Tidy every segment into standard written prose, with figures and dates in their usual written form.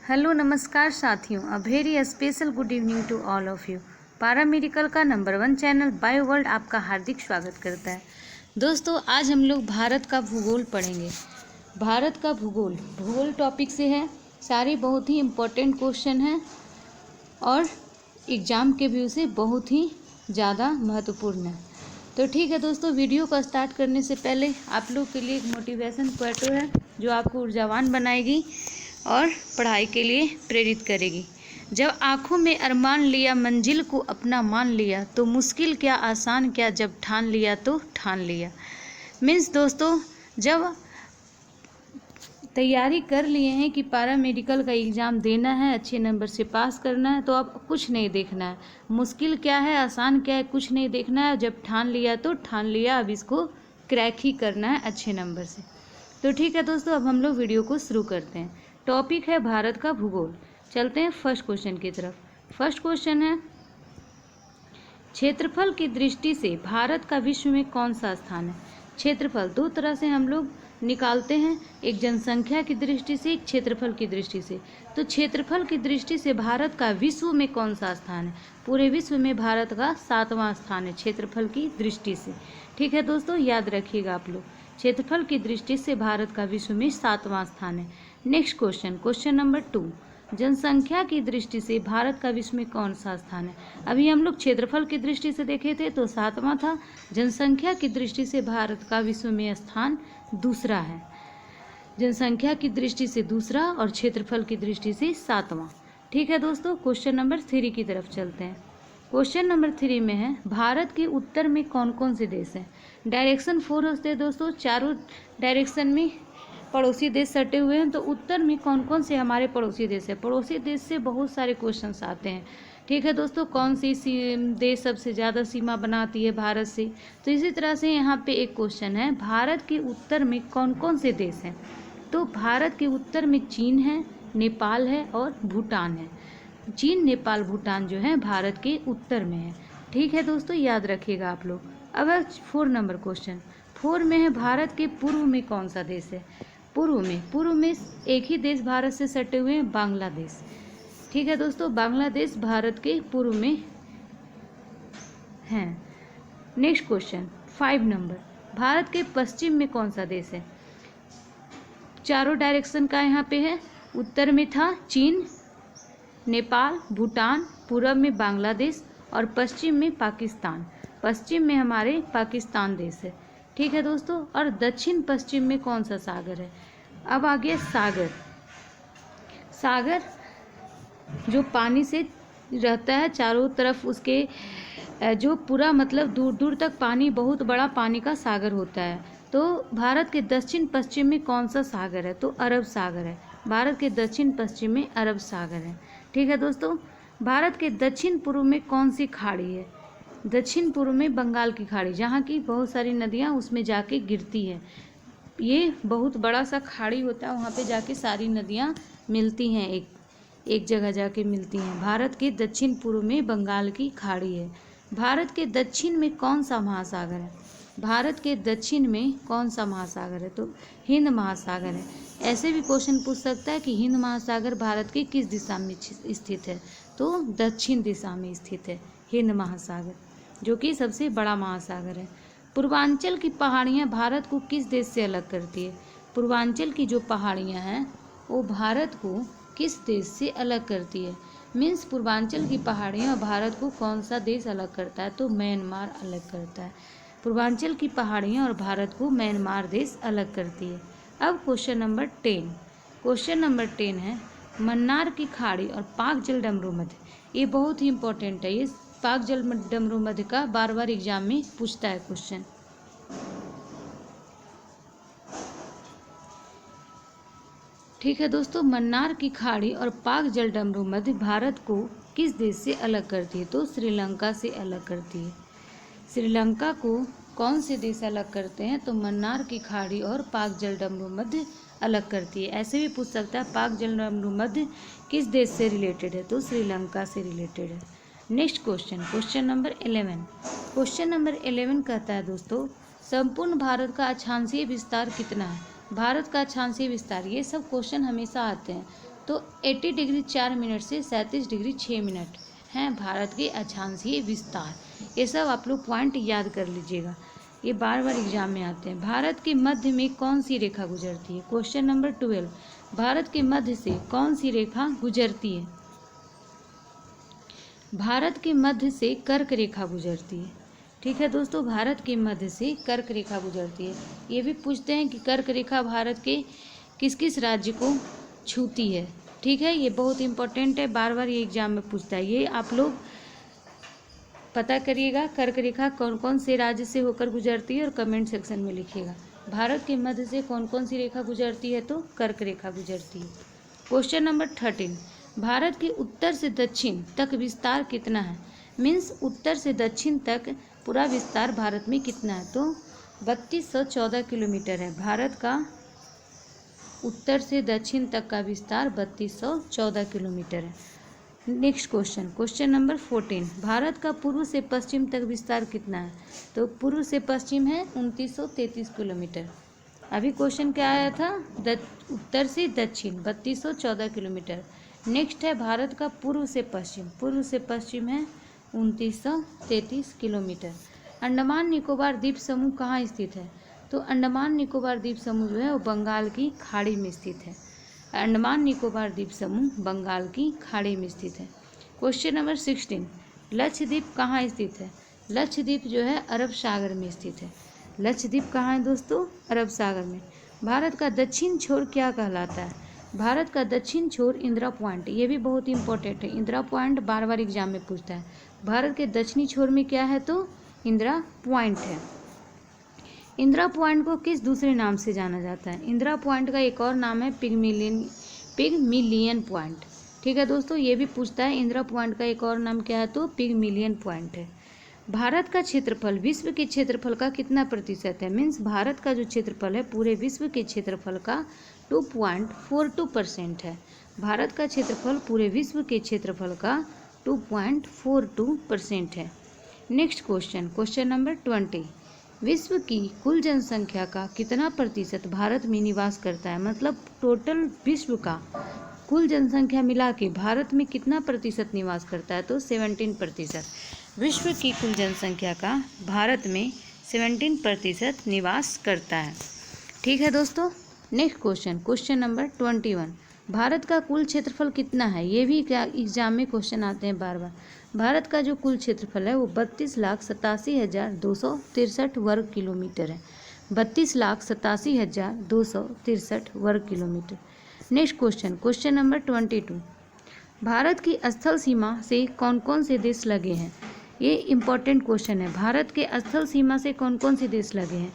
Hello नमस्कार साथियों, a very special good evening to all of you. Paramedical का number 1 channel Bio World आपका हार्दिक स्वागत करता है। दोस्तों, आज हम लोग भारत का भूगोल पढ़ेंगे। भारत का भूगोल टॉपिक से है। सारे बहुत ही इम्पोर्टेंट क्वेश्चन हैं और एग्ज़ाम के व्यू से बहुत ही ज़्यादा महत्वपूर्ण है। तो ठीक है दोस्तों, वीडियो को स्टार्ट करने से पहले आप लोग के लिए एक मोटिवेशन क्वेटो है जो आपको ऊर्जावान बनाएगी और पढ़ाई के लिए प्रेरित करेगी। जब आँखों में अरमान लिया, मंजिल को अपना मान लिया, तो मुश्किल क्या आसान क्या, जब ठान लिया तो ठान लिया। मीन्स दोस्तों, जब तैयारी कर लिए हैं कि पारा मेडिकल का एग्ज़ाम देना है, अच्छे नंबर से पास करना है, तो अब कुछ नहीं देखना है, मुश्किल क्या है आसान क्या है कुछ नहीं देखना है। जब ठान लिया तो ठान लिया, अब इसको क्रैक ही करना है अच्छे नंबर से। तो ठीक है दोस्तों, अब हम लोग वीडियो को शुरू करते हैं। टॉपिक है भारत का भूगोल। चलते हैं फर्स्ट क्वेश्चन की तरफ। फर्स्ट क्वेश्चन है, क्षेत्रफल की दृष्टि से भारत का विश्व में कौन सा स्थान है। क्षेत्रफल दो तरह से हम लोग निकालते हैं, एक जनसंख्या की दृष्टि से, एक क्षेत्रफल की दृष्टि से। तो क्षेत्रफल की दृष्टि से भारत का विश्व में कौन सा स्थान है। पूरे विश्व में भारत का 7वां स्थान है क्षेत्रफल की दृष्टि से। ठीक है दोस्तों, याद रखिएगा आप लोग, क्षेत्रफल की दृष्टि से भारत का विश्व में 7वां स्थान है। नेक्स्ट क्वेश्चन, क्वेश्चन नंबर 2, जनसंख्या की दृष्टि से भारत का विश्व में कौन सा स्थान है। अभी हम लोग क्षेत्रफल की दृष्टि से देखे थे तो 7वां था, जनसंख्या की दृष्टि से भारत का विश्व में स्थान दूसरा है। जनसंख्या की दृष्टि से दूसरा और क्षेत्रफल की दृष्टि से 7वां। ठीक है दोस्तों, क्वेश्चन नंबर 3 की तरफ चलते हैं। क्वेश्चन नंबर 3 में है, भारत के उत्तर में कौन कौन से देश हैं। डायरेक्शन 4 होते हैं दोस्तों, चारों डायरेक्शन में पड़ोसी देश सटे हुए हैं। तो उत्तर में कौन कौन से हमारे पड़ोसी देश है। पड़ोसी देश से बहुत सारे क्वेश्चंस आते हैं। ठीक है दोस्तों, कौन सी देश सबसे ज़्यादा सीमा बनाती है भारत से। तो इसी तरह से यहाँ पे एक क्वेश्चन है, भारत के उत्तर में कौन कौन से देश हैं। तो भारत के उत्तर में चीन है, नेपाल है और भूटान है। चीन, नेपाल, भूटान जो है भारत के उत्तर में है। ठीक है दोस्तों, याद रखिएगा आप लोग। अब 4 नंबर क्वेश्चन, 4 में है, भारत के पूर्व में कौन सा देश है। पूर्व में एक ही देश भारत से सटे हुए हैं, बांग्लादेश। ठीक है दोस्तों, बांग्लादेश भारत के पूर्व में हैं। नेक्स्ट क्वेश्चन 5 नंबर, भारत के पश्चिम में कौन सा देश है। चारों डायरेक्शन का यहाँ पे है, उत्तर में था चीन, नेपाल, भूटान, पूर्व में बांग्लादेश और पश्चिम में पाकिस्तान। पश्चिम में हमारे पाकिस्तान देश है। ठीक है दोस्तों, और दक्षिण पश्चिम में कौन सा सागर है। अब आ गया सागर। सागर जो पानी से रहता है चारों तरफ, उसके जो पूरा मतलब दूर दूर तक पानी, बहुत बड़ा पानी का सागर होता है। तो भारत के दक्षिण पश्चिम में कौन सा सागर है, तो अरब सागर है। भारत के दक्षिण पश्चिम में अरब सागर है। ठीक है दोस्तों, भारत के दक्षिण पूर्व में कौन सी खाड़ी है। दक्षिण पूर्व में बंगाल की खाड़ी, जहाँ की बहुत सारी नदियाँ उसमें जाके गिरती है। ये बहुत बड़ा सा खाड़ी होता है, वहाँ पे जाके सारी नदियाँ मिलती हैं, एक जगह जाके मिलती हैं। भारत के दक्षिण पूर्व में बंगाल की खाड़ी है। भारत के दक्षिण में कौन सा महासागर है। भारत के दक्षिण में कौन सा महासागर है, तो हिंद महासागर है। ऐसे भी क्वेश्चन पूछ सकता है कि हिंद महासागर भारत की किस दिशा में स्थित है, तो दक्षिण दिशा में स्थित है हिंद महासागर, जो कि सबसे बड़ा महासागर है। पूर्वांचल की पहाड़ियाँ भारत को किस देश से अलग करती है। पूर्वांचल की जो पहाड़ियाँ हैं वो भारत को किस देश से अलग करती है। मीन्स पूर्वांचल की पहाड़ियाँ भारत को कौन सा देश अलग करता है, तो म्यांमार अलग करता है। पूर्वांचल की पहाड़ियाँ और भारत को म्यांमार देश अलग करती है। अब क्वेश्चन नंबर 10। क्वेश्चन नंबर 10 है, मन्नार की खाड़ी और पाक जल डमरू मध्य। ये बहुत ही इंपॉर्टेंट है, ये पाक जल डमरू मध्य का बार बार एग्जाम में पूछता है क्वेश्चन। ठीक है दोस्तों, मन्नार की खाड़ी और पाक जल डमरू मध्य भारत को किस देश से अलग करती है, तो श्रीलंका से अलग करती है। श्रीलंका को कौन से देश अलग करते हैं, तो मन्नार की खाड़ी और पाक जल डमरू मध्य अलग करती है। ऐसे भी पूछ सकता है, पाक जल डमरू मध्य किस देश से रिलेटेड है, तो श्रीलंका से रिलेटेड है। Next question, question number 11। Question number 11 कहता है दोस्तों, संपूर्ण भारत का अक्षांशीय विस्तार कितना है। भारत का अक्षांशीय विस्तार, ये सब क्वेश्चन हमेशा आते हैं। तो 80 डिग्री 4 मिनट से 37 डिग्री 6 मिनट हैं भारत के अक्षांशीय विस्तार। ये सब आप लोग पॉइंट याद कर लीजिएगा, ये बार बार एग्जाम में आते हैं। भारत के मध्य में कौन सी रेखा गुजरती है? क्वेश्चन नंबर 12, भारत के मध्य से कौन सी रेखा गुजरती है? भारत के मध्य से कर्क रेखा गुजरती है। ठीक है दोस्तों, भारत के मध्य से कर्क रेखा गुजरती है। ये भी पूछते हैं कि कर्क रेखा भारत के किस किस राज्य को छूती है। ठीक है, ये बहुत इंपॉर्टेंट है, बार बार ये एग्जाम में पूछता है। ये आप लोग पता करिएगा कर्क रेखा कौन कौन से राज्य से होकर गुजरती है और कमेंट सेक्शन में लिखिएगा। भारत के मध्य से कौन कौन सी रेखा गुजरती है? तो कर्क रेखा गुजरती है। क्वेश्चन नंबर 13, भारत के उत्तर से दक्षिण तक विस्तार कितना है? मीन्स उत्तर से दक्षिण तक पूरा विस्तार भारत में कितना है? तो 3214 किलोमीटर है। भारत का उत्तर से दक्षिण तक का विस्तार 3214 किलोमीटर है। Next question, question number 14, Bharat का पूर्व से पश्चिम तक विस्तार कितना है? तो पूर्व से पश्चिम है 2933 किलोमीटर। अभी क्वेश्चन क्या आया था? उत्तर से दक्षिण 3214 किलोमीटर। नेक्स्ट है भारत का पूर्व से पश्चिम, पूर्व से पश्चिम है 2933 किलोमीटर। अंडमान निकोबार द्वीप समूह कहाँ स्थित है? तो अंडमान निकोबार द्वीप समूह जो है वो बंगाल की खाड़ी में स्थित है। अंडमान निकोबार द्वीप समूह बंगाल की खाड़ी में स्थित है। क्वेश्चन नंबर 16, लक्षद्वीप कहाँ स्थित है? लक्षद्वीप जो है अरब सागर में स्थित है। लक्षद्वीप कहाँ है दोस्तों? अरब सागर में। भारत का दक्षिण छोर क्या कहलाता है? भारत का दक्षिण छोर इंदिरा पॉइंट, ये भी बहुत इंपॉर्टेंट है। इंदिरा पॉइंट बार बार एग्जाम में पूछता है। भारत के दक्षिणी छोर में क्या है? तो इंदिरा पॉइंट है। इंदिरा पॉइंट को किस दूसरे नाम से जाना जाता है? इंदिरा पॉइंट का एक और नाम है पिगमिलियन पॉइंट। ठीक है दोस्तों, ये भी पूछता है इंदिरा पॉइंट का एक और नाम क्या है? तो पिगमिलियन पॉइंट है। भारत का क्षेत्रफल विश्व के क्षेत्रफल का कितना प्रतिशत है? मीन्स भारत का जो क्षेत्रफल है पूरे विश्व के क्षेत्रफल का 2.42% है। भारत का क्षेत्रफल पूरे विश्व के क्षेत्रफल का 2.42% है। नेक्स्ट क्वेश्चन, क्वेश्चन नंबर 20, विश्व की कुल जनसंख्या का कितना प्रतिशत भारत में निवास करता है? मतलब टोटल विश्व का कुल जनसंख्या मिला के भारत में कितना प्रतिशत निवास करता है? तो 17%। विश्व की कुल जनसंख्या का भारत में 17% निवास करता है। ठीक है दोस्तों, next question, question number 21, Bharat का कुल क्षेत्रफल कितना है? ये भी एग्जाम में क्वेश्चन आते हैं बार बार। भारत का जो कुल क्षेत्रफल है वो 32,87,263 वर्ग किलोमीटर है। 32,87,263 वर्ग kilometre. Next question, question number 22, Bharat की स्थल सीमा से कौन कौन से देश लगे हैं? ये इम्पोर्टेंट क्वेश्चन है। भारत के स्थल सीमा से कौन कौन से देश लगे हैं?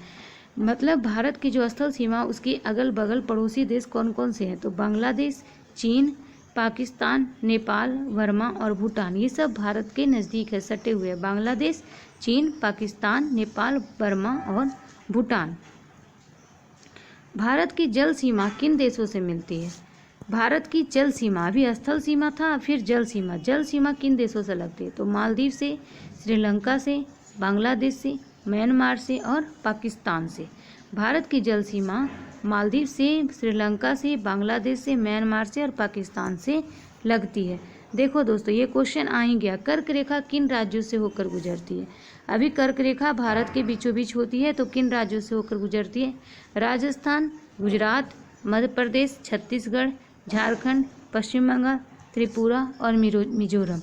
मतलब भारत की जो स्थल सीमा उसके अगल बगल पड़ोसी देश कौन कौन से हैं? तो बांग्लादेश, चीन, पाकिस्तान, नेपाल, बर्मा और भूटान, ये सब भारत के नज़दीक है, सटे हुए हैं। बांग्लादेश, चीन, पाकिस्तान, नेपाल, बर्मा और भूटान। भारत की जल सीमा किन देशों से मिलती है? भारत की जल सीमा, अभी स्थल सीमा था फिर जल सीमा। जल सीमा किन देशों से लगती है? तो मालदीव से, श्रीलंका से, बांग्लादेश से, म्यांमार से और पाकिस्तान से। भारत की जल सीमा मालदीव से, श्रीलंका से, बांग्लादेश से, म्यांमार से और पाकिस्तान से लगती है। देखो दोस्तों, ये क्वेश्चन आ ही गया, कर्क रेखा किन राज्यों से होकर गुजरती है? अभी कर्क रेखा भारत के बीचों बीच होती है, तो किन राज्यों से होकर गुजरती है? राजस्थान, गुजरात, मध्य प्रदेश, छत्तीसगढ़, झारखंड, पश्चिम बंगाल, त्रिपुरा और मिजोरम,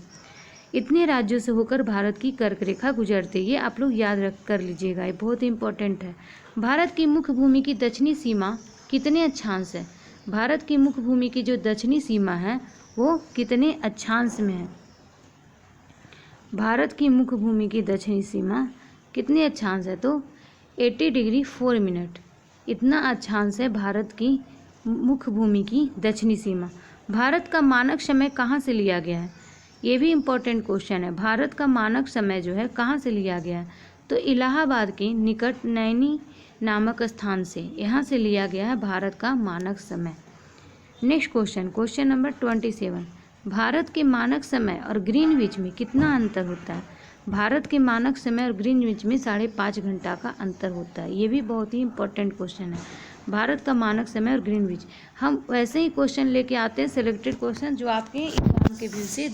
इतने राज्यों से होकर भारत की कर्क रेखा गुजरती है। ये आप लोग याद रख कर लीजिएगा, ये बहुत इंपॉर्टेंट है। भारत की मुख्य भूमि की दक्षिणी सीमा कितने अक्षांश है? भारत की मुख्य भूमि की जो दक्षिणी सीमा है वो कितने अक्षांश में है? भारत की मुख्य भूमि की दक्षिणी सीमा कितने अक्षांश है? तो 80 डिग्री 4 मिनट, इतना अक्षांश है भारत की मुख्य भूमि की दक्षिणी सीमा। भारत का मानक समय कहाँ से लिया गया है? ये भी इम्पोर्टेंट क्वेश्चन है। भारत का मानक समय जो है कहाँ से लिया गया है? तो इलाहाबाद के निकट नैनी नामक स्थान से, यहाँ से लिया गया है भारत का मानक समय। Next question, question number 27, Bharat के मानक समय और ग्रीनविच में कितना अंतर होता है? भारत के मानक समय और ग्रीनविच में 5.5 घंटा का अंतर होता है। ये भी बहुत ही इंपॉर्टेंट क्वेश्चन है। भारत का मानक समय और ग्रीनविच। हम वैसे ही क्वेश्चन लेके आते हैं, सिलेक्टेड क्वेश्चन जो आपके एग्जाम के व्यू से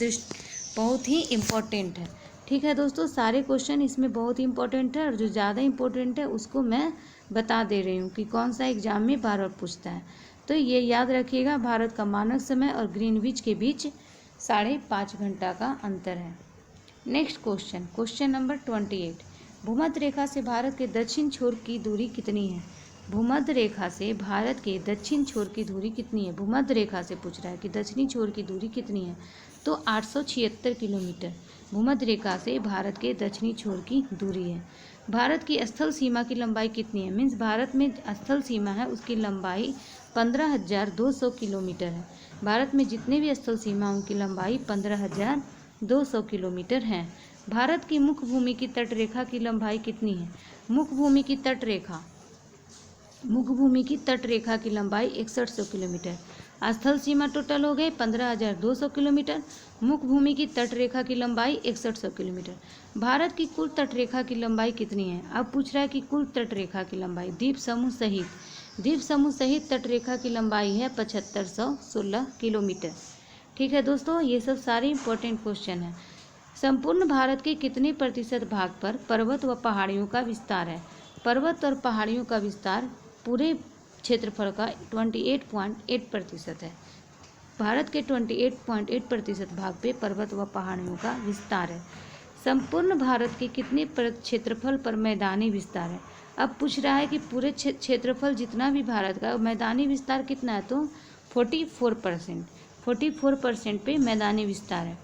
बहुत ही इम्पोर्टेंट है। ठीक है दोस्तों, सारे क्वेश्चन इसमें बहुत ही इंपॉर्टेंट है और जो ज़्यादा इंपॉर्टेंट है उसको मैं बता दे रही हूँ कि कौन सा एग्जाम में बार बार पूछता है। तो ये याद रखिएगा, भारत का मानक समय और ग्रीनविच के बीच 5.5 घंटा का अंतर है। Next question, question number 28। भूमध्य रेखा से भारत के दक्षिण छोर की दूरी कितनी है? भूमध्य रेखा से भारत के दक्षिण छोर की दूरी कितनी है? भूमध्य रेखा से पूछ रहा है कि दक्षिणी छोर की दूरी कितनी है, तो 876 किलोमीटर भूमध्य रेखा से भारत के दक्षिणी छोर की दूरी है। भारत की स्थल सीमा की लंबाई कितनी है? मीन्स भारत में स्थल सीमा है उसकी लंबाई 15,200 किलोमीटर है। भारत में जितने भी स्थल सीमा उनकी लंबाई 15,200 किलोमीटर है। भारत की मुख्य भूमि की तट रेखा की लंबाई कितनी है? मुख्य भूमि की तट रेखा की लंबाई 6100 किलोमीटर। स्थल सीमा टोटल हो गए 15,200 किलोमीटर, मुख्य भूमि की तट रेखा की लंबाई 6100 किलोमीटर। भारत की कुल तट रेखा की लंबाई कितनी है? अब पूछ रहा है कि कुल तट रेखा की लंबाई द्वीप समूह सहित तट रेखा की लंबाई है 7516 किलोमीटर। ठीक है दोस्तों, ये सब सारे इंपॉर्टेंट क्वेश्चन हैं। संपूर्ण भारत के कितने प्रतिशत भाग पर पर्वत व पहाड़ियों का विस्तार है? पर्वत और पहाड़ियों का विस्तार पूरे क्षेत्रफल का 28.8% है। भारत के 28.8% भाग पे पर्वत व पहाड़ियों का विस्तार है। संपूर्ण भारत के कितने क्षेत्रफल पर मैदानी विस्तार है? अब पूछ रहा है कि पूरे क्षेत्रफल जितना भी भारत का मैदानी विस्तार कितना है, तो 44% पे मैदानी विस्तार है।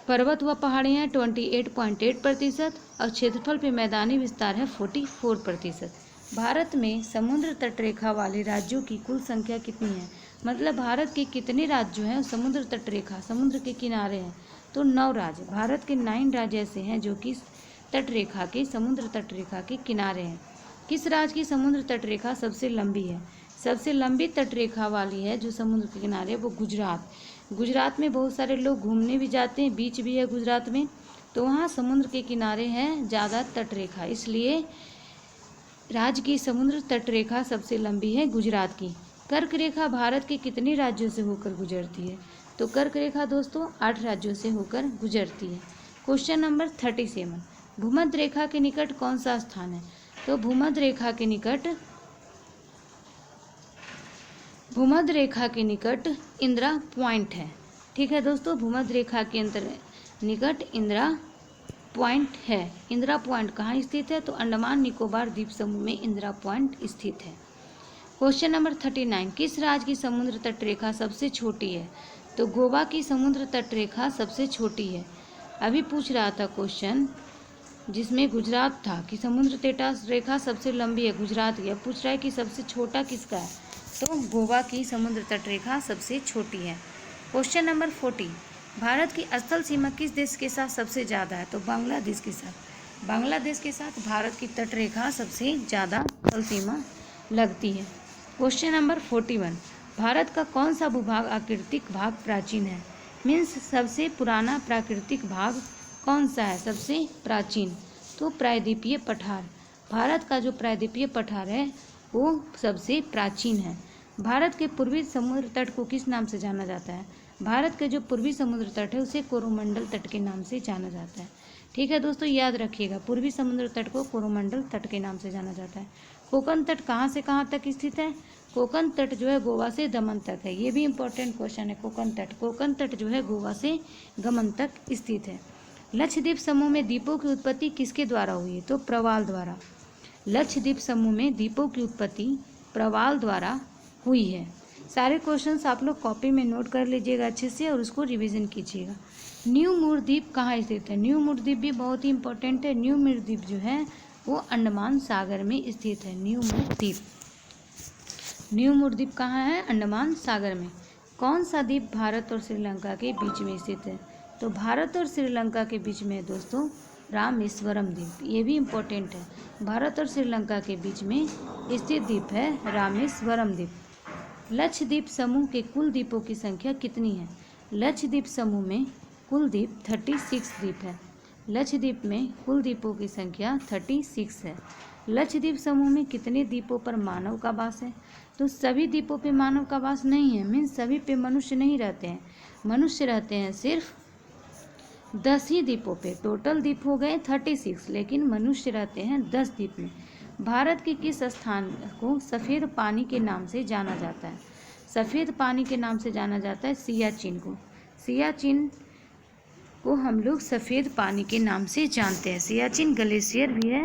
पर्वत व पहाड़ियाँ 28.8% और क्षेत्रफल पे मैदानी विस्तार है 44%। भारत में समुद्र तटरेखा वाले राज्यों की कुल संख्या कितनी है? मतलब भारत के कितने राज्य हैं समुद्र तटरेखा समुद्र के किनारे हैं, तो 9 राज्य। भारत के 9 राज्य ऐसे हैं जो कि समुद्र तटरेखा के किनारे हैं। किस राज्य की समुद्र तटरेखा सबसे लंबी है? सबसे लंबी तटरेखा वाली है जो समुद्र के किनारे है वो गुजरात में बहुत सारे लोग घूमने भी जाते हैं, बीच भी है गुजरात में, तो वहाँ समुद्र के किनारे हैं ज़्यादा तटरेखा, इसलिए राज्य की समुद्र तटरेखा सबसे लंबी है गुजरात की। कर्क रेखा भारत के कितने राज्यों से होकर गुजरती है? तो कर्क रेखा दोस्तों 8 राज्यों से होकर गुजरती है। Question number 37। भूमध्य रेखा के निकट कौन सा स्थान है? तो भूमध्य रेखा के निकट इंदिरा पॉइंट है। ठीक है दोस्तों, भूमध्य रेखा के निकट इंदिरा पॉइंट है। इंदिरा पॉइंट कहाँ स्थित है? तो अंडमान निकोबार द्वीप समूह में इंदिरा पॉइंट स्थित है। Question number 39। किस राज्य की समुद्र तटरेखा सबसे छोटी है? तो गोवा की समुद्र तटरेखा सबसे छोटी है। अभी पूछ रहा था क्वेश्चन जिसमें गुजरात था कि समुद्र तटरेखा सबसे लंबी है गुजरात की, अब पूछ रहा है कि सबसे छोटा किसका है, तो गोवा की समुद्र तटरेखा सबसे छोटी है। Question number 40। भारत की स्थल सीमा किस देश के साथ सबसे ज़्यादा है? तो बांग्लादेश के साथ। बांग्लादेश के साथ भारत की तटरेखा सबसे ज़्यादा स्थल सीमा लगती है। Question number 41। भारत का कौन सा भूभाग आकृतिक भाग प्राचीन है? मीन्स सबसे पुराना प्राकृतिक भाग कौन सा है सबसे प्राचीन? तो प्रायद्वीपीय पठार। भारत का जो प्रायद्वीपीय पठार है वो सबसे प्राचीन है। भारत के पूर्वी समुद्र तट को किस नाम से जाना जाता है? भारत के जो पूर्वी समुद्र तट है उसे कोरोमंडल तट के नाम से जाना जाता है। ठीक है दोस्तों, याद रखिएगा, पूर्वी समुद्र तट को कोरोमंडल तट के नाम से जाना जाता है। कोंकण तट कहाँ से कहाँ तक स्थित है? कोंकण तट जो है गोवा से दमन तक है। ये भी इंपॉर्टेंट क्वेश्चन है। कोंकण तट जो है गोवा से गमन तक स्थित है। लक्षद्वीप समूह में द्वीपों की उत्पत्ति किसके द्वारा हुई है? तो प्रवाल द्वारा। लक्षद्वीप समूह में द्वीपों की उत्पत्ति प्रवाल द्वारा हुई है। सारे क्वेश्चंस आप लोग कॉपी में नोट कर लीजिएगा अच्छे से और उसको रिवीजन कीजिएगा। न्यू मूर द्वीप कहाँ स्थित है? न्यू मूर द्वीप भी बहुत ही इंपॉर्टेंट है। न्यू मूर द्वीप जो है वो अंडमान सागर में स्थित है। न्यू मूर द्वीप कहाँ है? अंडमान सागर में। कौन सा द्वीप भारत और श्रीलंका के बीच में स्थित है? तो भारत और श्रीलंका के बीच में दोस्तों रामेश्वरम द्वीप, ये भी इम्पोर्टेंट है। भारत और श्रीलंका के बीच में स्थित द्वीप है रामेश्वरम द्वीप। लक्षद्वीप समूह के कुल द्वीपों की संख्या कितनी है? लक्षद्वीप समूह में कुल द्वीप 36 द्वीप है। लक्षद्वीप में कुल द्वीपों की संख्या 36 है। लक्षद्वीप समूह में कितने द्वीपों पर मानव का वास है? तो सभी द्वीपों पे मानव का वास नहीं है, मीन्स सभी पे मनुष्य नहीं रहते हैं। मनुष्य रहते हैं सिर्फ 10 ही द्वीपों पे। टोटल द्वीप हो गए 36, लेकिन मनुष्य रहते हैं 10 द्वीप में। भारत के किस स्थान को सफ़ेद पानी के नाम से जाना जाता है? सफ़ेद पानी के नाम से जाना जाता है सियाचिन को। सियाचिन को हम लोग सफ़ेद पानी के नाम से जानते हैं। सियाचिन ग्लेशियर भी है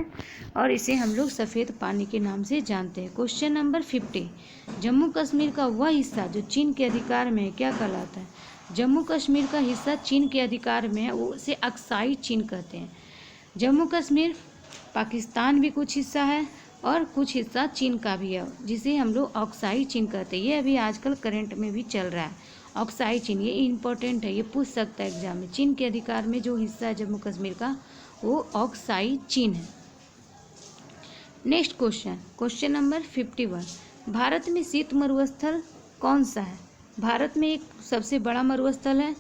और इसे हम लोग सफ़ेद पानी के नाम से जानते हैं। क्वेश्चन नंबर 50, जम्मू कश्मीर का वह हिस्सा जो चीन के अधिकार में है क्या कहलाता है? जम्मू कश्मीर का हिस्सा चीन के अधिकार में है, वो उसे अक्साई चीन कहते हैं। जम्मू कश्मीर पाकिस्तान भी कुछ हिस्सा है और कुछ हिस्सा चीन का भी है, जिसे हम लोग अक्साई चीन कहते हैं। ये अभी आजकल करंट में भी चल रहा है। अक्साई चीन, ये इम्पोर्टेंट है, ये पूछ सकता है एग्जाम में। चीन के अधिकार में जो हिस्सा है जम्मू कश्मीर का, वो अक्साई चीन है। Next question, question number 51, Bharat में शीत मरुस्थल कौन सा है? भारत में एक सबसे बड़ा मरुस्थल है,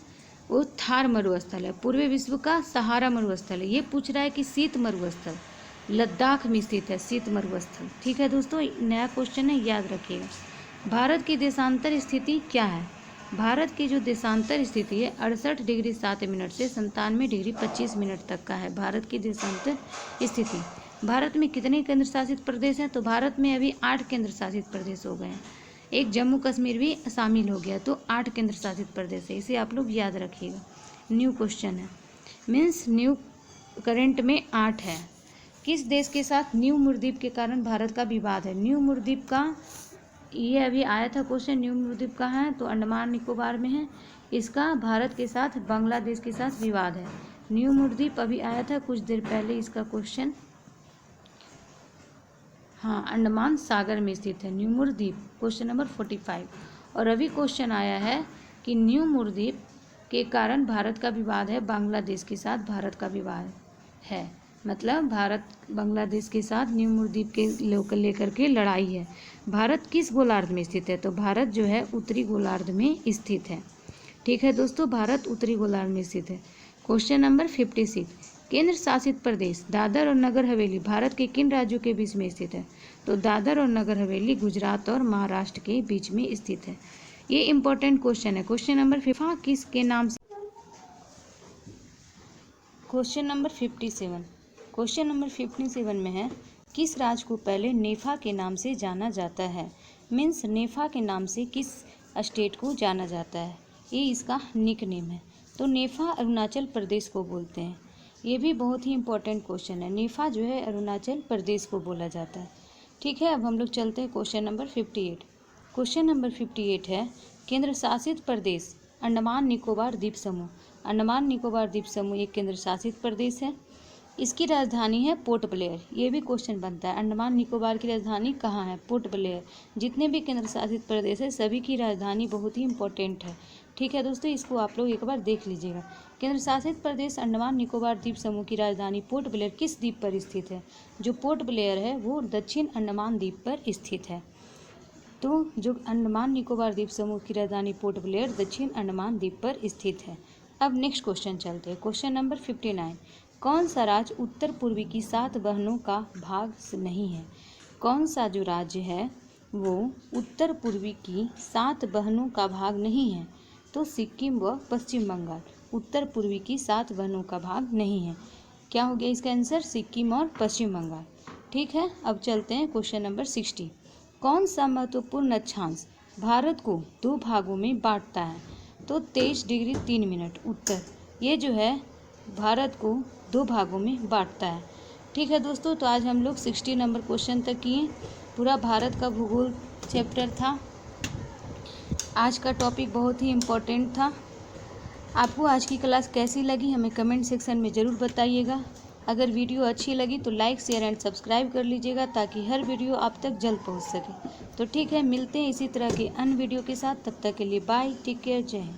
वो थार मरुस्थल है। पूर्वी विश्व का सहारा मरुस्थल है। ये पूछ रहा है कि शीत मरुस्थल लद्दाख में स्थित है, शीत मरुस्थल। ठीक है दोस्तों, नया क्वेश्चन है, याद रखिएगा। भारत की देशांतर स्थिति क्या है? भारत की जो देशांतर स्थिति है 68 डिग्री 7 मिनट से 97 डिग्री 25 मिनट तक का है भारत की देशांतर स्थिति। भारत में कितने केंद्र शासित प्रदेश हैं? तो भारत में अभी 8 केंद्र शासित प्रदेश हो गए हैं। एक जम्मू कश्मीर भी शामिल हो गया, तो 8 केंद्र शासित प्रदेश है। इसे आप लोग याद रखिएगा, न्यू क्वेश्चन है, मीन्स न्यू करंट में 8 है। किस देश के साथ न्यू मुरद्वीप के कारण भारत का विवाद है? न्यू मुरद्वीप का ये अभी आया था क्वेश्चन, न्यू मुरद्वीप कहाँ है? तो अंडमान निकोबार में है। इसका भारत के साथ बांग्लादेश के साथ विवाद है। न्यू मुरद्वीप अभी आया था कुछ देर पहले, इसका क्वेश्चन। हाँ, अंडमान सागर में स्थित है न्यू मुरद्वीप। Question number 45। और अभी क्वेश्चन आया है कि न्यू मुरद्वीप के कारण भारत का विवाद है, बांग्लादेश के साथ भारत का विवाद है। मतलब भारत बांग्लादेश के साथ न्यू मुरद्वीप के लेकर के लड़ाई है। भारत किस गोलार्ध में स्थित है? तो भारत जो है उत्तरी गोलार्ध में स्थित है। ठीक है दोस्तों, भारत उत्तरी गोलार्ध में स्थित है। क्वेश्चन नंबर 56, केंद्र शासित प्रदेश दादर और नगर हवेली भारत के किन राज्यों के बीच में स्थित है? तो दादर और नगर हवेली गुजरात और महाराष्ट्र के बीच में स्थित है। ये इंपॉर्टेंट क्वेश्चन है। क्वेश्चन नंबर 55 किसके नाम से? क्वेश्चन नंबर 57, क्वेश्चन नंबर 57 में है, किस राज्य को पहले नेफा के नाम से जाना जाता है? मीन्स नेफा के नाम से किस स्टेट को जाना जाता है? ये इसका निक नेम है। तो नेफा अरुणाचल प्रदेश को बोलते हैं। ये भी बहुत ही इंपॉर्टेंट क्वेश्चन है। नेफा जो है अरुणाचल प्रदेश को बोला जाता है। ठीक है, अब हम लोग चलते हैं क्वेश्चन नंबर 58। क्वेश्चन नंबर 58 है, केंद्र शासित प्रदेश अंडमान निकोबार द्वीप समूह। अंडमान निकोबार द्वीप समूह एक केंद्र शासित प्रदेश है। इसकी राजधानी है पोर्ट ब्लेयर। ये भी क्वेश्चन बनता है, अंडमान निकोबार की राजधानी कहाँ है? Port Blair. जितने भी केंद्र शासित प्रदेश है सभी की राजधानी बहुत ही इंपॉर्टेंट है। ठीक है दोस्तों, इसको आप लोग एक बार देख लीजिएगा। केंद्र शासित प्रदेश अंडमान निकोबार द्वीप समूह की राजधानी पोर्ट ब्लेयर किस द्वीप पर स्थित है? जो पोर्ट ब्लेयर है वो दक्षिण अंडमान द्वीप पर स्थित है। तो जो अंडमान निकोबार द्वीप समूह की राजधानी पोर्ट ब्लेयर दक्षिण अंडमान द्वीप पर स्थित है। अब नेक्स्ट क्वेश्चन चलते हैं। क्वेश्चन नंबर 59, कौन सा राज्य उत्तर पूर्वी की 7 बहनों का भाग नहीं है? कौन सा जो राज्य है वो उत्तर पूर्वी की 7 बहनों का भाग नहीं है? तो सिक्किम व पश्चिम बंगाल उत्तर पूर्वी की 7 बहनों का भाग नहीं है। क्या हो गया इसका आंसर? सिक्किम और पश्चिम बंगाल। ठीक है, अब चलते हैं क्वेश्चन नंबर 60। कौन सा महत्वपूर्ण अक्षांश भारत को 2 भागों में बांटता है? तो 23 डिग्री 3 मिनट उत्तर। ये जो है भारत को 2 भागों में बांटता है। ठीक है दोस्तों, तो आज हम लोग 60 नंबर क्वेश्चन तक किए। पूरा भारत का भूगोल चैप्टर था। आज का टॉपिक बहुत ही इम्पोर्टेंट था। आपको आज की क्लास कैसी लगी हमें कमेंट सेक्शन में ज़रूर बताइएगा। अगर वीडियो अच्छी लगी तो लाइक शेयर एंड सब्सक्राइब कर लीजिएगा ताकि हर वीडियो आप तक जल्द पहुंच सके। तो ठीक है, मिलते हैं इसी तरह के अन्य वीडियो के साथ। तब तक के लिए बाय, टेक केयर, जय हिंद।